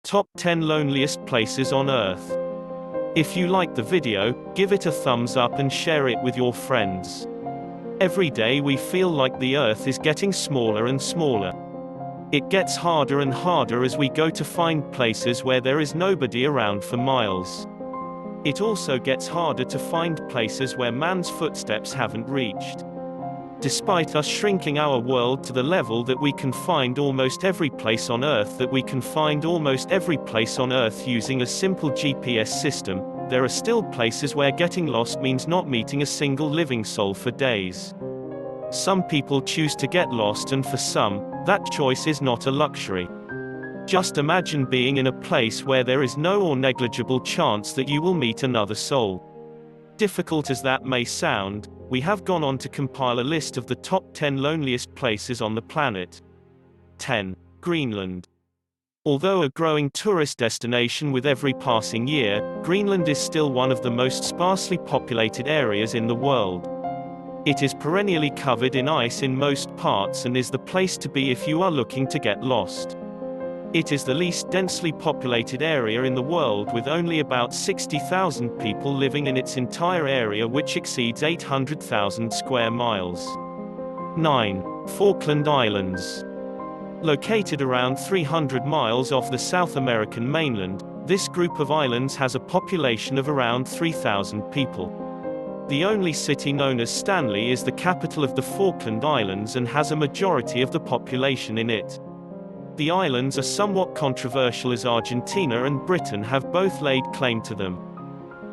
Top 10 Loneliest Places on Earth. If you like the video, give it a thumbs up and share it with your friends. Every day we feel like the Earth is getting smaller and smaller. It gets harder and harder as we go to find places where there is nobody around for miles. It also gets harder to find places where man's footsteps haven't reached. Despite us shrinking our world to the level that we can find almost every place on Earth using a simple GPS system, there are still places where getting lost means not meeting a single living soul for days. Some people choose to get lost, and for some, that choice is not a luxury. Just imagine being in a place where there is no or negligible chance that you will meet another soul. Difficult as that may sound, we have gone on to compile a list of the top 10 loneliest places on the planet. 10. Greenland. Although a growing tourist destination with every passing year, Greenland is still one of the most sparsely populated areas in the world. It is perennially covered in ice in most parts and is the place to be if you are looking to get lost. It is the least densely populated area in the world, with only about 60,000 people living in its entire area, which exceeds 800,000 square miles. 9. Falkland Islands. Located around 300 miles off the South American mainland, this group of islands has a population of around 3,000 people. The only city known as Stanley is the capital of the Falkland Islands and has a majority of the population in it. The islands are somewhat controversial as Argentina and Britain have both laid claim to them.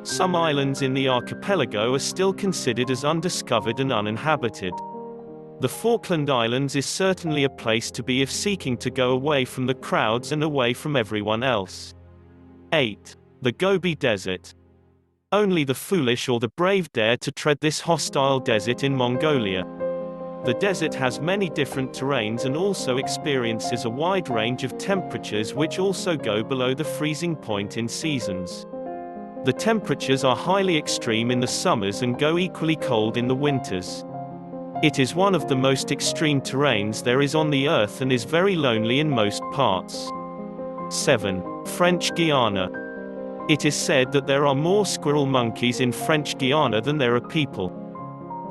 Some islands in the archipelago are still considered as undiscovered and uninhabited. The Falkland Islands is certainly a place to be if seeking to go away from the crowds and away from everyone else. 8. The Gobi Desert. Only the foolish or the brave dare to tread this hostile desert in Mongolia. The desert has many different terrains and also experiences a wide range of temperatures which also go below the freezing point in seasons. The temperatures are highly extreme in the summers and go equally cold in the winters. It is one of the most extreme terrains there is on the Earth and is very lonely in most parts. 7. French Guiana. It is said that there are more squirrel monkeys in French Guiana than there are people.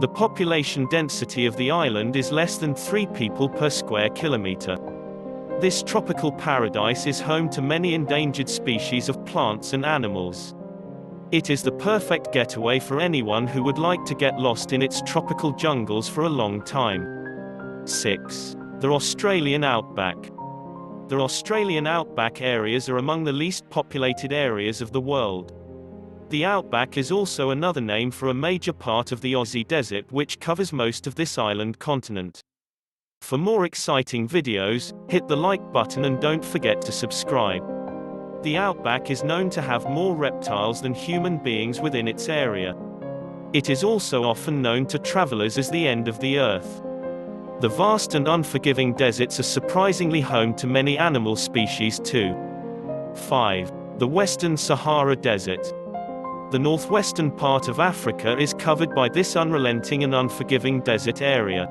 The population density of the island is less than 3 people per square kilometer. This tropical paradise is home to many endangered species of plants and animals. It is the perfect getaway for anyone who would like to get lost in its tropical jungles for a long time. 6. The Australian Outback. The Australian outback areas are among the least populated areas of the world. The outback is also another name for a major part of the Aussie desert, which covers most of this island continent. For more exciting videos, hit the like button and don't forget to subscribe. The outback is known to have more reptiles than human beings within its area. It is also often known to travelers as the end of the earth. The vast and unforgiving deserts are surprisingly home to many animal species too. 5. The Western Sahara Desert. The northwestern part of Africa is covered by this unrelenting and unforgiving desert area.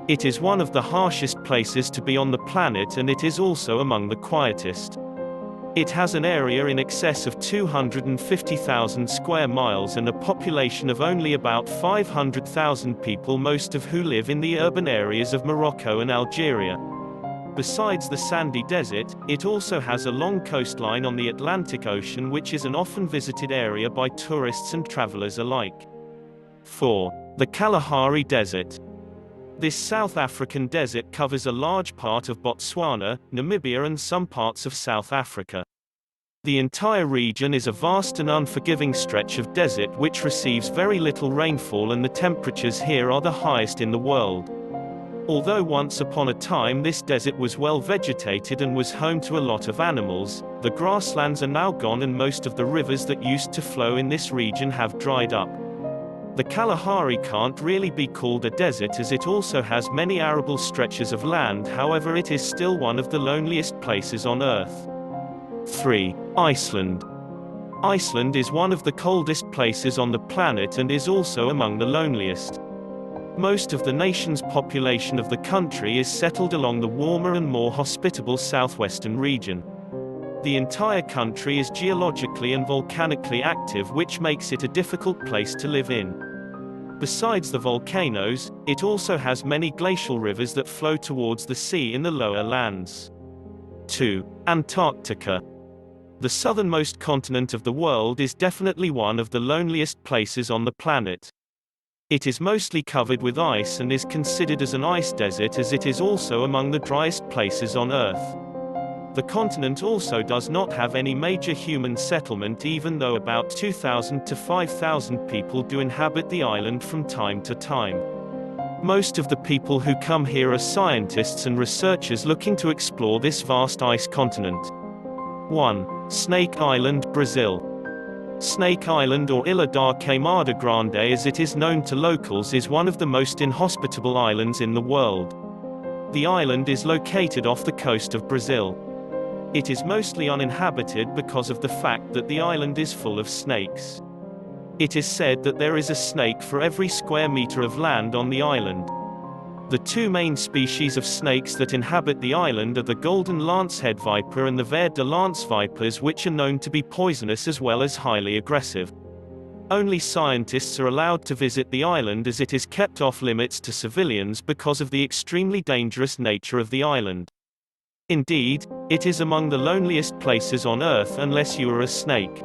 It is one of the harshest places to be on the planet, and it is also among the quietest. It has an area in excess of 250,000 square miles and a population of only about 500,000 people, most of who live in the urban areas of Morocco and Algeria. Besides the sandy desert, it also has a long coastline on the Atlantic Ocean, which is an often visited area by tourists and travelers alike. 4. The Kalahari Desert. This South African desert covers a large part of Botswana, Namibia and some parts of South Africa. The entire region is a vast and unforgiving stretch of desert which receives very little rainfall, and the temperatures here are the highest in the world. Although once upon a time this desert was well vegetated and was home to a lot of animals, the grasslands are now gone and most of the rivers that used to flow in this region have dried up. The Kalahari can't really be called a desert as it also has many arable stretches of land, however it is still one of the loneliest places on Earth. 3. Iceland. Iceland is one of the coldest places on the planet and is also among the loneliest. Most of the nation's population of the country is settled along the warmer and more hospitable southwestern region. The entire country is geologically and volcanically active, which makes it a difficult place to live in. Besides the volcanoes, it also has many glacial rivers that flow towards the sea in the lower lands. 2. Antarctica. The southernmost continent of the world is definitely one of the loneliest places on the planet. It is mostly covered with ice and is considered as an ice desert, as it is also among the driest places on Earth. The continent also does not have any major human settlement, even though about 2,000 to 5,000 people do inhabit the island from time to time. Most of the people who come here are scientists and researchers looking to explore this vast ice continent. 1. Snake Island, Brazil. Snake Island, or Ilha da Queimada Grande as it is known to locals, is one of the most inhospitable islands in the world. The island is located off the coast of Brazil. It is mostly uninhabited because of the fact that the island is full of snakes. It is said that there is a snake for every square meter of land on the island. The two main species of snakes that inhabit the island are the golden lancehead viper and the ver de lance vipers, which are known to be poisonous as well as highly aggressive. Only scientists are allowed to visit the island, as it is kept off limits to civilians because of the extremely dangerous nature of the island. Indeed, it is among the loneliest places on Earth unless you are a snake.